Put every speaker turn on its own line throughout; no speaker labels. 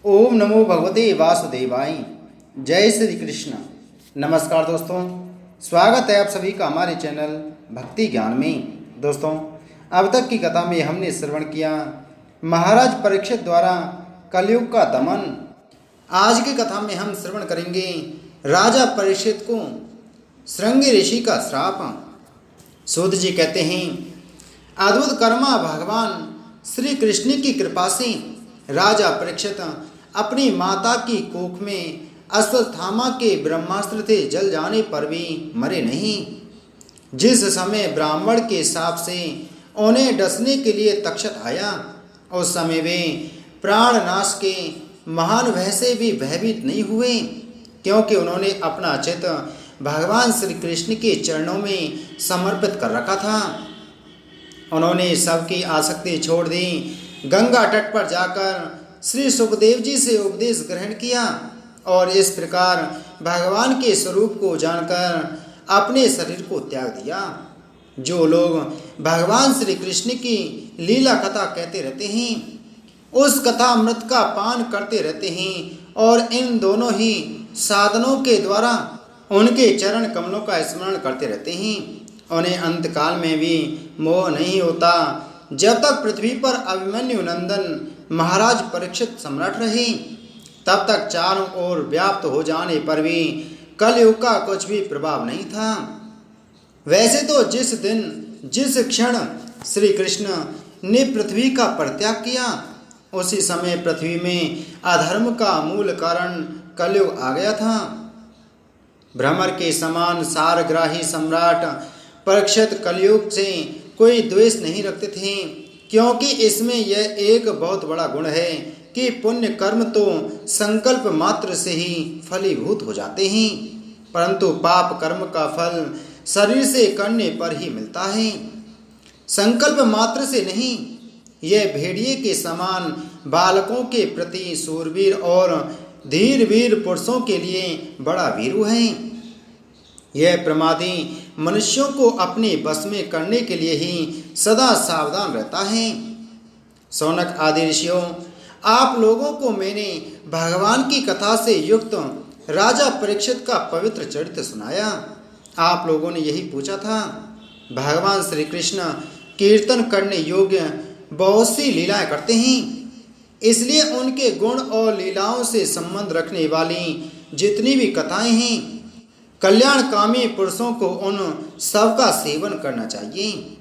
ओम नमो भगवते वासुदेवाय। जय श्री कृष्ण। नमस्कार दोस्तों, स्वागत है आप सभी का हमारे चैनल भक्ति ज्ञान में। दोस्तों, अब तक की कथा में हमने श्रवण किया महाराज परीक्षित द्वारा कलयुग का दमन। आज की कथा में हम श्रवण करेंगे राजा परीक्षित को श्रृंगी ऋषि का श्राप। सूत जी कहते हैं, अद्भुत कर्मा भगवान श्री कृष्ण की कृपा से राजा परीक्षित अपनी माता की कोख में अश्वत्थामा के ब्रह्मास्त्र से जल जाने पर भी मरे नहीं। जिस समय ब्राह्मण के शाप से उन्हें डसने के लिए तक्षक आया, उस समय वे प्राणनाश के महान भय से भी भयभीत नहीं हुए, क्योंकि उन्होंने अपना चित्त भगवान श्री कृष्ण के चरणों में समर्पित कर रखा था। उन्होंने सबकी आसक्ति छोड़ दी, गंगा तट पर जाकर श्री सुखदेव जी से उपदेश ग्रहण किया और इस प्रकार भगवान के स्वरूप को जानकर अपने शरीर को त्याग दिया। जो लोग भगवान श्री कृष्ण की लीला कथा कहते रहते हैं, उस कथा अमृत का पान करते रहते हैं और इन दोनों ही साधनों के द्वारा उनके चरण कमलों का स्मरण करते रहते हैं, उन्हें अंतकाल में भी मोह नहीं होता। जब तक पृथ्वी पर अभिमन्यु नंदन महाराज परीक्षित सम्राट रहे, तब तक चारों ओर व्याप्त हो जाने पर भी कलयुग का कुछ भी प्रभाव नहीं था। वैसे तो जिस दिन जिस क्षण श्री कृष्ण ने पृथ्वी का परित्याग किया, उसी समय पृथ्वी में अधर्म का मूल कारण कलयुग आ गया था। भ्रमर के समान सारग्राही सम्राट परीक्षित कलयुग से कोई द्वेष नहीं रखते थे, क्योंकि इसमें यह एक बहुत बड़ा गुण है कि पुण्य कर्म तो संकल्प मात्र से ही फलीभूत हो जाते हैं, परंतु पाप कर्म का फल शरीर से करने पर ही मिलता है, संकल्प मात्र से नहीं। यह भेड़िए के समान बालकों के प्रति सूरवीर और धीर वीर पुरुषों के लिए बड़ा वीरू है। यह प्रमादी मनुष्यों को अपने बस में करने के लिए ही सदा सावधान रहता है। सौनक आदि ऋषियों, आप लोगों को मैंने भगवान की कथा से युक्त राजा परीक्षित का पवित्र चरित्र सुनाया। आप लोगों ने यही पूछा था, भगवान श्री कृष्ण कीर्तन करने योग्य बहुत सी लीलाएं करते हैं, इसलिए उनके गुण और लीलाओं से संबंध रखने वाली जितनी भी कथाएं हैं, कल्याणकामी पुरुषों को उन सब का सेवन करना चाहिए।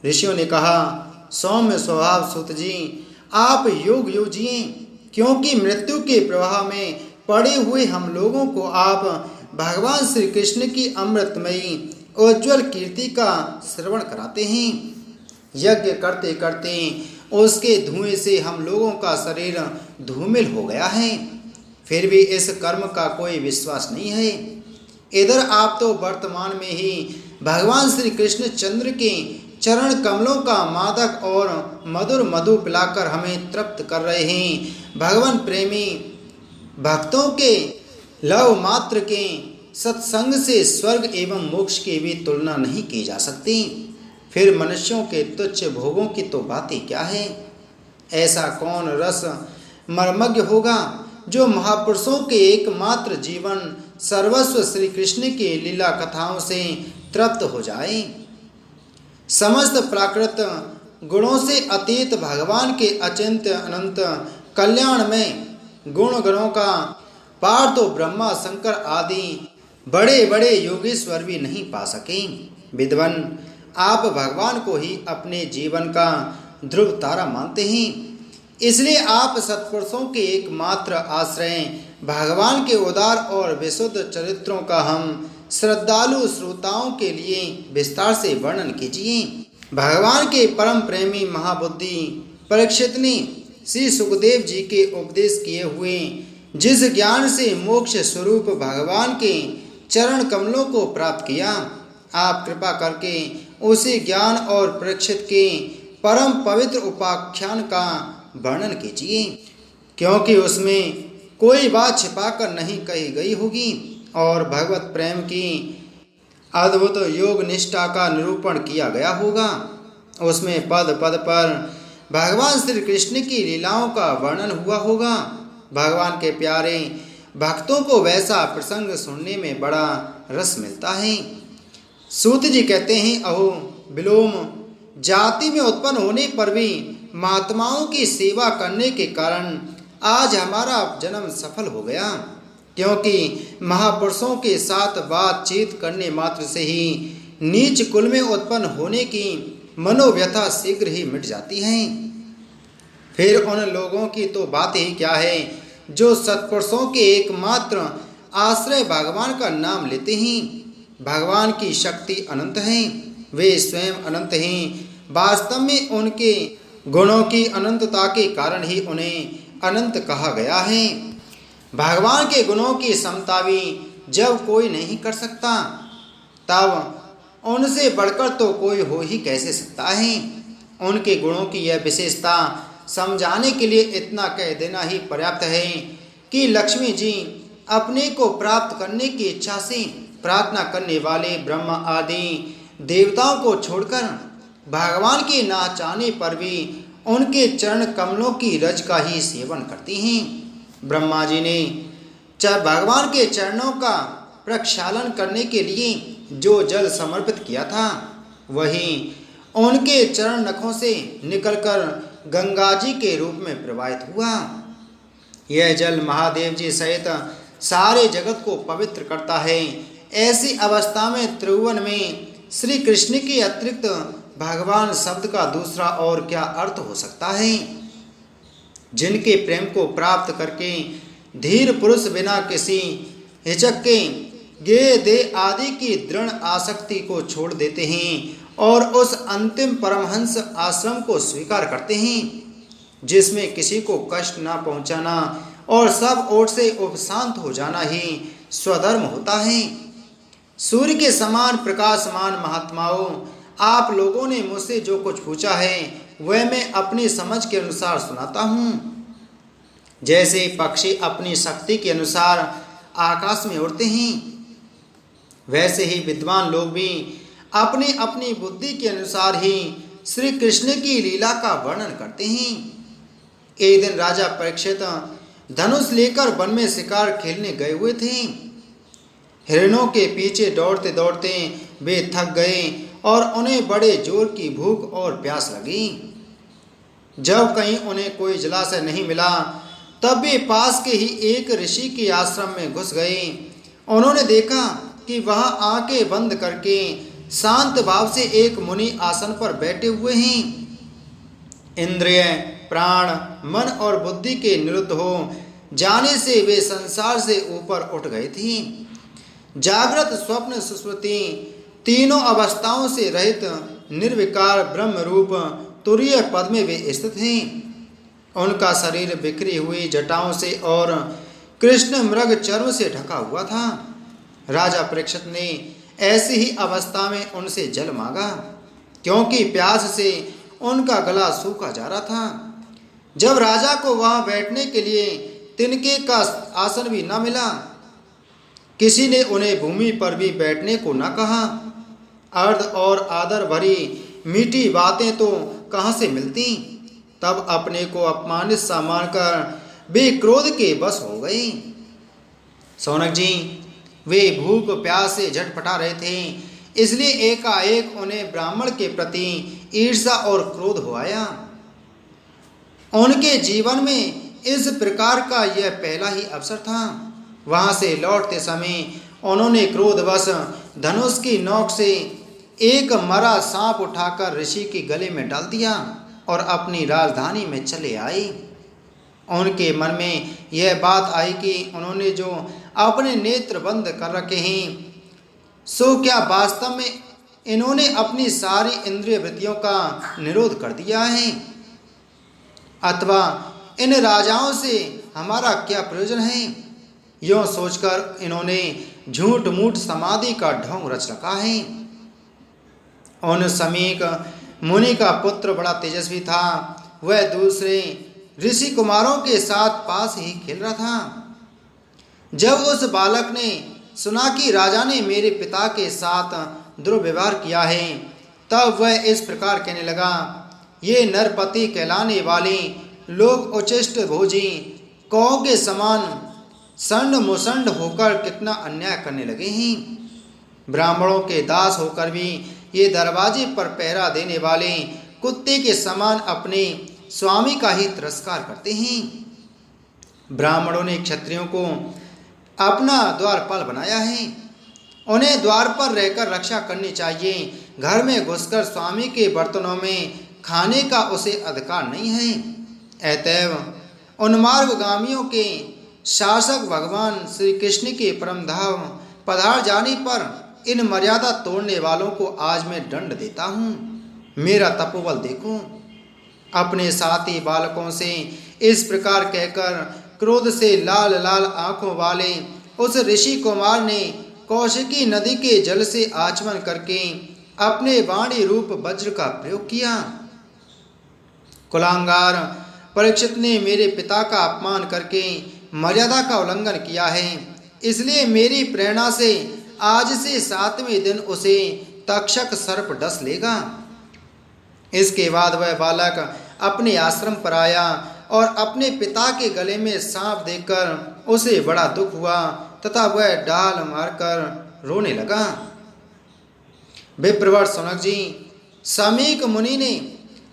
ऋषियों ने कहा, सौम्य स्वभाव सूत जी, आप योग योजिए, क्योंकि मृत्यु के प्रवाह में पड़े हुए हम लोगों को आप भगवान श्री कृष्ण की अमृतमयी उज्ज्वल कीर्ति का श्रवण कराते हैं। यज्ञ करते करते उसके धुएं से हम लोगों का शरीर धूमिल हो गया है, फिर भी इस कर्म का कोई विश्वास नहीं है। इधर आप तो वर्तमान में ही भगवान श्री कृष्ण चंद्र के चरण कमलों का मादक और मधुर मधु पिलाकर हमें तृप्त कर रहे हैं। भगवान प्रेमी भक्तों के लव मात्र के सत्संग से स्वर्ग एवं मोक्ष की भी तुलना नहीं की जा सकती, फिर मनुष्यों के तुच्छ भोगों की तो बातें क्या है। ऐसा कौन रस मर्मज्ञ होगा जो महापुरुषों के एकमात्र जीवन सर्वस्व श्री कृष्ण की लीला कथाओं से तृप्त हो जाए। समस्त प्राकृत गुणों से अतीत भगवान के अचिंत्य अनंत कल्याण में गुण गणों का पार तो ब्रह्मा शंकर आदि बड़े बड़े योगेश्वर भी नहीं पा सके। विद्वान, आप भगवान को ही अपने जीवन का ध्रुव तारा मानते हैं, इसलिए आप सत्पुरुषों के एकमात्र आश्रय भगवान के उदार और विशुद्ध चरित्रों का हम श्रद्धालु श्रोताओं के लिए विस्तार से वर्णन कीजिए। भगवान के परम प्रेमी महाबुद्धि परीक्षित ने श्री सुखदेव जी के उपदेश किए हुए जिस ज्ञान से मोक्ष स्वरूप भगवान के चरण कमलों को प्राप्त किया, आप कृपा करके उसी ज्ञान और परीक्षित के परम पवित्र उपाख्यान का वर्णन कीजिए, क्योंकि उसमें कोई बात छिपाकर नहीं कही गई होगी और भगवत प्रेम की अद्भुत योग निष्ठा का निरूपण किया गया होगा। उसमें पद पद पर भगवान श्री कृष्ण की लीलाओं का वर्णन हुआ होगा भगवान के प्यारे भक्तों को वैसा प्रसंग सुनने में बड़ा रस मिलता है। सूत जी कहते हैं, अहो विलोम जाति में उत्पन्न होने पर भी महात्माओं की सेवा करने के कारण आज हमारा जन्म सफल हो गया, क्योंकि महापुरुषों के साथ बातचीत करने मात्र से ही नीच कुल में उत्पन्न होने की मनोव्यथा शीघ्र ही मिट जाती है। फिर उन लोगों की तो बात ही क्या है जो सत्पुरुषों के एकमात्र आश्रय भगवान का नाम लेते हैं। भगवान की शक्ति अनंत है, वे स्वयं अनंत हैं। वास्तव में उनके गुणों की अनंतता के कारण ही उन्हें अनंत कहा गया है। भगवान के गुणों की समता भी जब कोई नहीं कर सकता, तब उनसे बढ़कर तो कोई हो ही कैसे सकता है। उनके गुणों की यह विशेषता समझाने के लिए इतना कह देना ही पर्याप्त है कि लक्ष्मी जी अपने को प्राप्त करने की इच्छा से प्रार्थना करने वाले ब्रह्मा आदि देवताओं को छोड़कर भगवान के ना चाहने पर भी उनके चरण कमलों की रज का ही सेवन करती हैं। ब्रह्मा जी ने भगवान के चरणों का प्रक्षालन करने के लिए जो जल समर्पित किया था, वही उनके चरण नखों से निकलकर गंगा जी के रूप में प्रवाहित हुआ। यह जल महादेव जी सहित सारे जगत को पवित्र करता है। ऐसी अवस्था में त्रिभुवन में श्री कृष्ण के अतिरिक्त भगवान शब्द का दूसरा और क्या अर्थ हो सकता है। जिनके प्रेम को प्राप्त करके धीर पुरुष बिना किसी हिचक के गे दे आदि की दृढ़ आसक्ति को छोड़ देते हैं और उस अंतिम परमहंस आश्रम को स्वीकार करते हैं जिसमें किसी को कष्ट ना पहुंचाना और सब ओर से उपशांत हो जाना ही स्वधर्म होता है। सूर्य के समान प्रकाशमान महात्माओं, आप लोगों ने मुझसे जो कुछ पूछा है वह मैं अपनी समझ के अनुसार सुनाता हूँ। जैसे पक्षी अपनी शक्ति के अनुसार आकाश में उड़ते हैं, वैसे ही विद्वान लोग भी अपनी अपनी बुद्धि के अनुसार ही श्री कृष्ण की लीला का वर्णन करते हैं। एक दिन राजा परीक्षित धनुष लेकर वन में शिकार खेलने गए हुए थे। हिरणों के पीछे दौड़ते दौड़ते वे थक गए और उन्हें बड़े जोर की भूख और प्यास लगी। जब कहीं उन्हें कोई जलाशय नहीं मिला, तब वे पास के ही एक ऋषि के आश्रम में घुस गए। उन्होंने देखा कि वहां आंखें बंद करके शांत भाव से एक मुनि आसन पर बैठे हुए हैं। इंद्रिय, प्राण, मन और बुद्धि के निरुद्ध हो जाने से वे संसार से ऊपर उठ गए थे। जागृत, स्वप्न, सुषुप्ति तीनों अवस्थाओं से रहित निर्विकार ब्रह्म रूप तुरीय पद में वे स्थित हैं। उनका शरीर बिखरी हुई जटाओं से और कृष्ण मृग चर्म से ढका हुआ था। राजा परीक्षित ने ऐसी ही अवस्था में उनसे जल मांगा, क्योंकि प्यास से उनका गला सूखा जा रहा था। जब राजा को वहां बैठने के लिए तिनके का आसन भी न मिला, किसी ने उन्हें भूमि पर भी बैठने को न कहा। अर्ध और आदर भरी मीठी बातें तो कहाँ से मिलती। तब अपने को अपमानित सा मानकर वे क्रोध के बस हो गए। सौनक जी, वे भूख प्यास से झटपटा रहे थे, इसलिए एकाएक उन्हें ब्राह्मण के प्रति ईर्ष्या और क्रोध हो आया। उनके जीवन में इस प्रकार का यह पहला ही अवसर था। वहां से लौटते समय उन्होंने क्रोधवश धनुष की नोक से एक मरा सांप उठाकर ऋषि के गले में डाल दिया और अपनी राजधानी में चले आए। उनके मन में यह बात आई कि उन्होंने जो अपने नेत्र बंद कर रखे हैं, सो क्या वास्तव में इन्होंने अपनी सारी इंद्रिय वृत्तियों का निरोध कर दिया है, अथवा इन राजाओं से हमारा क्या प्रयोजन है। यूँ सोचकर इन्होंने झूठ मूठ समाधि का ढोंग रच रखा है। उन समीक मुनि का पुत्र बड़ा तेजस्वी था। वह दूसरे ऋषि कुमारों के साथ पास ही खेल रहा था। जब उस बालक ने सुना कि राजा ने मेरे पिता के साथ दुर्व्यवहार किया है, तब वह इस प्रकार कहने लगा, ये नरपति कहलाने वाले लोग उच्छिष्ट भोजी कौ के समान संड मुसंड होकर कितना अन्याय करने लगे हैं। ब्राह्मणों के दास होकर भी ये दरवाजे पर पहरा देने वाले कुत्ते के समान अपने स्वामी का ही तिरस्कार करते हैं। ब्राह्मणों ने क्षत्रियों को अपना द्वारपाल बनाया है, उन्हें द्वार पर रहकर रक्षा करनी चाहिए। घर में घुसकर स्वामी के बर्तनों में खाने का उसे अधिकार नहीं है। अतएव उन्मार्गगामियों के शासक भगवान श्री कृष्ण के परम धाम पधार जाने पर इन मर्यादा तोड़ने वालों को आज मैं दंड देता हूँ। मेरा तपोबल देखो। अपने साथी बालकों से इस प्रकार कहकर क्रोध से लाल लाल आंखों वाले उस ऋषि कुमार ने कौशिकी नदी के जल से आचमन करके अपने वाणी रूप वज्र का प्रयोग किया। कुलांगार परीक्षित ने मेरे पिता का अपमान करके मर्यादा का उल्लंघन किया है, इसलिए मेरी प्रेरणा से आज से 7वें दिन उसे तक्षक सर्प डस लेगा। इसके बाद वह बालक अपने आश्रम पर आया और अपने पिता के गले में सांप देखकर उसे बड़ा दुख हुआ तथा वह डाल मारकर रोने लगा। विप्रवर सनक जी, समीक मुनि ने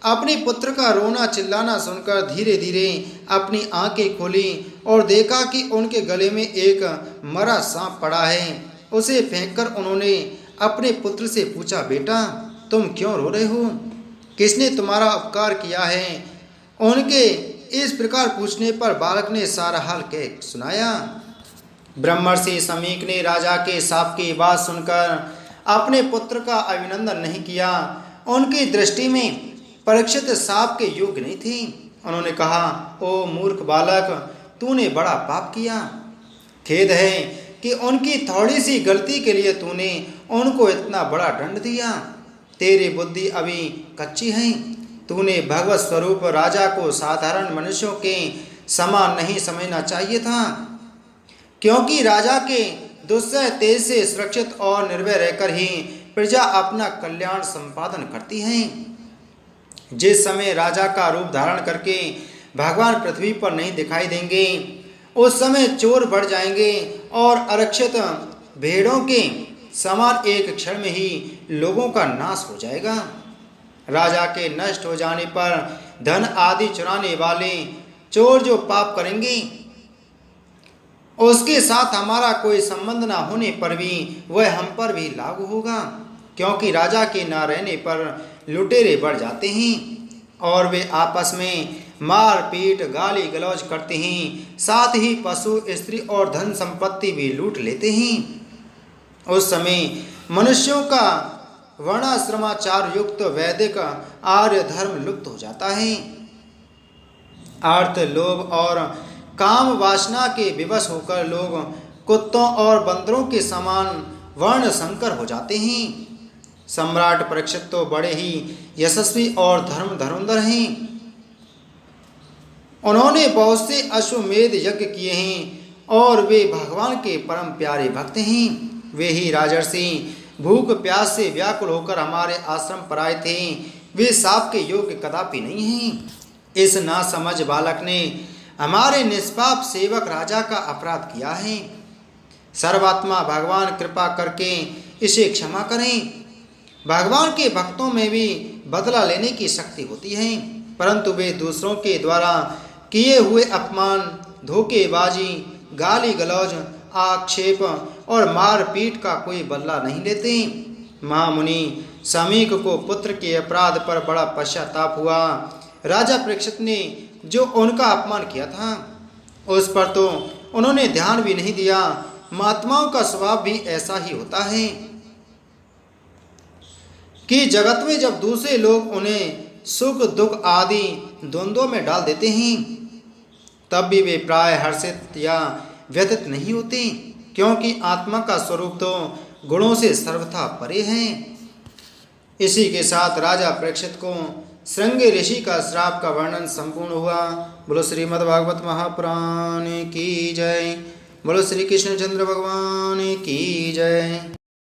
अपने पुत्र का रोना चिल्लाना सुनकर धीरे धीरे अपनी आंखें खोली और देखा कि उनके गले में एक मरा सांप पड़ा है। उसे फेंककर उन्होंने अपने पुत्र से पूछा, बेटा तुम क्यों रो रहे हो? किसने तुम्हारा उपकार किया है? उनके इस प्रकार पूछने पर बालक ने सारा हाल कह सुनाया। ब्रह्मर्षि समीक ने राजा के शाप की बात सुनकर अपने पुत्र का अभिनंदन नहीं किया। उनकी दृष्टि में परीक्षित शाप के योग्य नहीं थे। उन्होंने कहा, ओ मूर्ख बालक, तूने बड़ा पाप किया। खेद है कि उनकी थोड़ी सी गलती के लिए तूने उनको इतना बड़ा दंड दिया। तेरी बुद्धि अभी कच्ची है। तूने भगवत स्वरूप राजा को साधारण मनुष्यों के समान नहीं समझना चाहिए था, क्योंकि राजा के दुस्सह तेज से सुरक्षित और निर्भय रहकर ही प्रजा अपना कल्याण संपादन करती है। जिस समय राजा का रूप धारण करके भगवान पृथ्वी पर नहीं दिखाई देंगे, उस समय चोर बढ़ जाएंगे और आरक्षित भेड़ों के समान एक क्षण में ही लोगों का नाश हो जाएगा। राजा के नष्ट हो जाने पर धन आदि चुराने वाले चोर जो पाप करेंगे, उसके साथ हमारा कोई संबंध ना होने पर भी वह हम पर भी लागू होगा, क्योंकि राजा के ना रहने पर लुटेरे बढ़ जाते हैं और वे आपस में मार पीट गाली गलौज करते हैं, साथ ही पशु स्त्री और धन संपत्ति भी लूट लेते हैं। उस समय मनुष्यों का वर्णाश्रमाचार युक्त वैदिक आर्य धर्म लुप्त हो जाता है। अर्थ लोभ और काम वासना के विवश होकर लोग कुत्तों और बंदरों के समान वर्ण संकर हो जाते हैं। सम्राट परीक्षित तो बड़े ही यशस्वी और धर्मधुरंधर हैं। उन्होंने बहुत से अश्वमेध यज्ञ किए हैं और वे भगवान के परम प्यारे भक्त हैं। वे ही राजर्षि भूख प्यास से व्याकुल होकर हमारे आश्रम पर आए थे। वे शाप के योग्य कदापि नहीं हैं। इस नासमझ बालक ने हमारे निष्पाप सेवक राजा का अपराध किया है। सर्वात्मा भगवान कृपा करके इसे क्षमा करें। भगवान के भक्तों में भी बदला लेने की शक्ति होती है, परंतु वे दूसरों के द्वारा किए हुए अपमान, धोखेबाजी, गाली गलौज, आक्षेप और मारपीट का कोई बदला नहीं लेते। महामुनि समीक को पुत्र के अपराध पर बड़ा पश्चाताप हुआ। राजा परीक्षित ने जो उनका अपमान किया था, उस पर तो उन्होंने ध्यान भी नहीं दिया। महात्माओं का स्वभाव भी ऐसा ही होता है कि जगत में जब दूसरे लोग उन्हें सुख दुख आदि द्वंद्वों में डाल देते हैं, तब भी वे प्राय हर्षित या व्यथित नहीं होते, क्योंकि आत्मा का स्वरूप तो गुणों से सर्वथा परे है। इसी के साथ राजा परीक्षित को श्रृंगी ऋषि का श्राप का वर्णन संपूर्ण हुआ। बोलो श्रीमद् भागवत महापुराण की जय। बोलो श्री कृष्णचंद्र भगवान की जय।